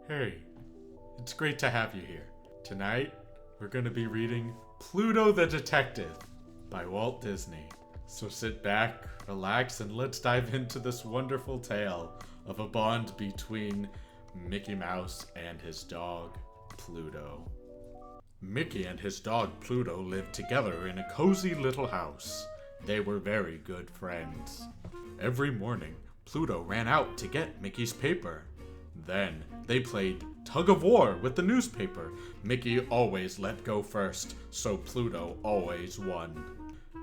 Hey, it's great to have you here. Tonight, we're going to be reading Pluto the Detective by Walt Disney. So sit back, relax, and let's dive into this wonderful tale of a bond between Mickey Mouse and his dog, Pluto. Mickey and his dog Pluto lived together in a cozy little house. They were very good friends. Every morning, Pluto ran out to get Mickey's paper. Then, they played tug of war with the newspaper. Mickey always let go first, so Pluto always won.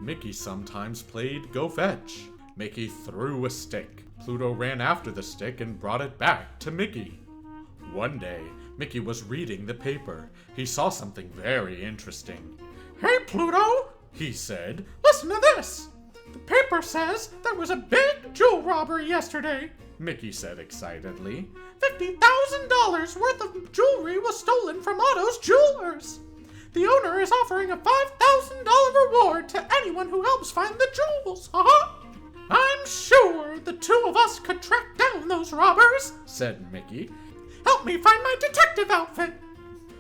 Mickey sometimes played go fetch. Mickey threw a stick. Pluto ran after the stick and brought it back to Mickey. One day, Mickey was reading the paper. He saw something very interesting. "Hey, Pluto," he said, "listen to this. The paper says there was a big jewel robbery yesterday," Mickey said excitedly. $50,000 worth of jewelry was stolen from Otto's Jewelers. The owner is offering a $5,000 reward to anyone who helps find the jewels. I'm sure the two of us could track down those robbers," said Mickey. "Help me find my detective outfit."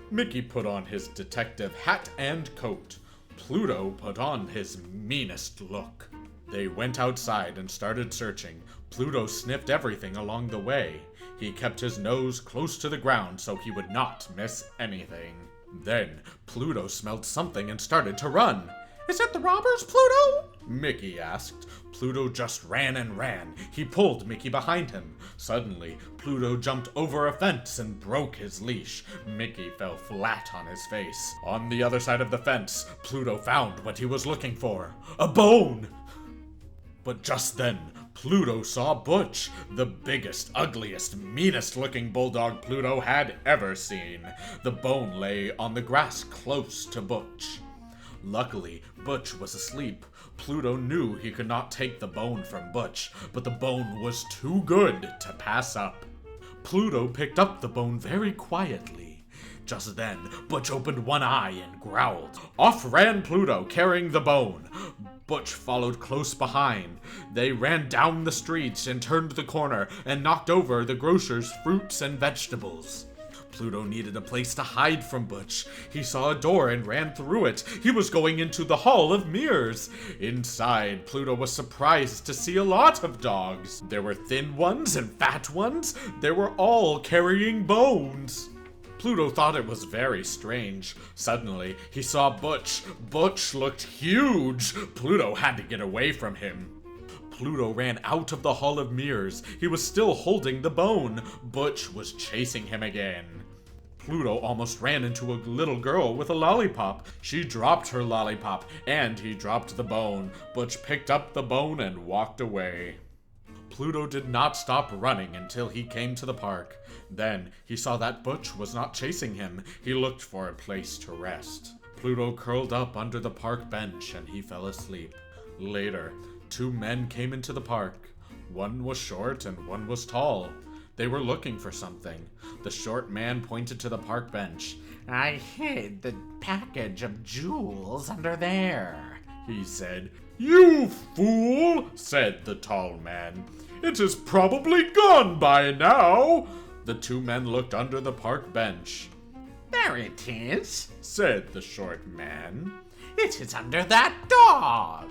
Mickey put on his detective hat and coat. Pluto put on his meanest look. They went outside and started searching. Pluto sniffed everything along the way. He kept his nose close to the ground so he would not miss anything. Then, Pluto smelled something and started to run. "Is it the robbers, Pluto?" Mickey asked. Pluto just ran and ran. He pulled Mickey behind him. Suddenly, Pluto jumped over a fence and broke his leash. Mickey fell flat on his face. On the other side of the fence, Pluto found what he was looking for. A bone! But just then, Pluto saw Butch, the biggest, ugliest, meanest-looking bulldog Pluto had ever seen. The bone lay on the grass close to Butch. Luckily, Butch was asleep. Pluto knew he could not take the bone from Butch, but the bone was too good to pass up. Pluto picked up the bone very quietly. Just then, Butch opened one eye and growled. Off ran Pluto, carrying the bone. Butch followed close behind. They ran down the streets and turned the corner and knocked over the grocer's fruits and vegetables. Pluto needed a place to hide from Butch. He saw a door and ran through it. He was going into the Hall of Mirrors. Inside, Pluto was surprised to see a lot of dogs. There were thin ones and fat ones. They were all carrying bones. Pluto thought it was very strange. Suddenly, he saw Butch. Butch looked huge. Pluto had to get away from him. Pluto ran out of the Hall of Mirrors. He was still holding the bone. Butch was chasing him again. Pluto almost ran into a little girl with a lollipop. She dropped her lollipop, and he dropped the bone. Butch picked up the bone and walked away. Pluto did not stop running until he came to the park. Then, he saw that Butch was not chasing him. He looked for a place to rest. Pluto curled up under the park bench and he fell asleep. Later, two men came into the park. One was short and one was tall. They were looking for something. The short man pointed to the park bench. "I hid the package of jewels under there," he said. "You fool," said the tall man. "It is probably gone by now." The two men looked under the park bench. "There it is," said the short man. "It is under that dog."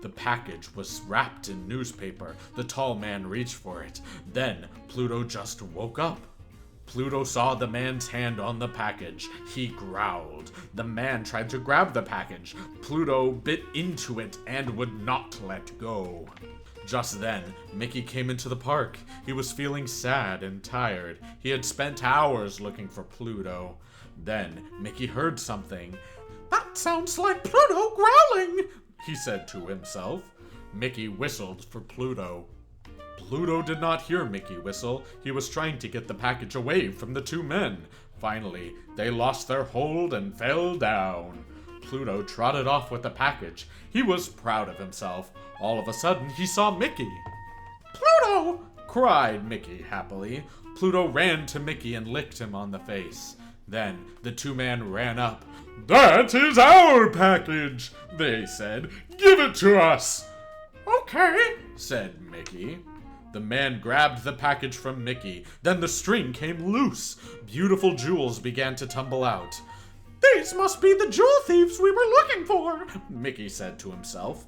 The package was wrapped in newspaper. The tall man reached for it. Then Pluto just woke up. Pluto saw the man's hand on the package. He growled. The man tried to grab the package. Pluto bit into it and would not let go. Just then, Mickey came into the park. He was feeling sad and tired. He had spent hours looking for Pluto. Then Mickey heard something. "That sounds like Pluto growling," he said to himself. Mickey whistled for Pluto. Pluto did not hear Mickey whistle. He was trying to get the package away from the two men. Finally, they lost their hold and fell down. Pluto trotted off with the package. He was proud of himself. All of a sudden, he saw Mickey. "Pluto!" cried Mickey happily. Pluto ran to Mickey and licked him on the face. Then the two men ran up. "That is our package," they said. "Give it to us." "Okay," said Mickey. The man grabbed the package from Mickey. Then the string came loose. Beautiful jewels began to tumble out. These must be the jewel thieves we were looking for, Mickey said to himself.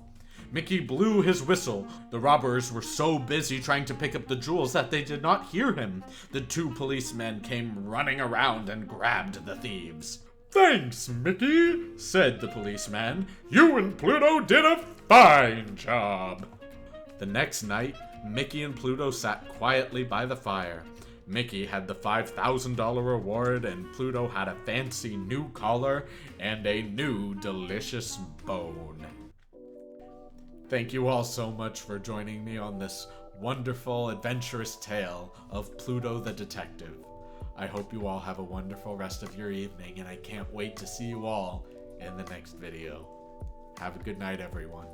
Mickey blew his whistle. The robbers were so busy trying to pick up the jewels that they did not hear him. The two policemen came running around and grabbed the thieves. Thanks, Mickey, said the policeman. You and Pluto did a fine job. The next night, Mickey and Pluto sat quietly by the fire. Mickey had the $5,000 reward, and Pluto had a fancy new collar and a new delicious bone. Thank you all so much for joining me on this wonderful, adventurous tale of Pluto the Detective. I hope you all have a wonderful rest of your evening, and I can't wait to see you all in the next video. Have a good night, everyone.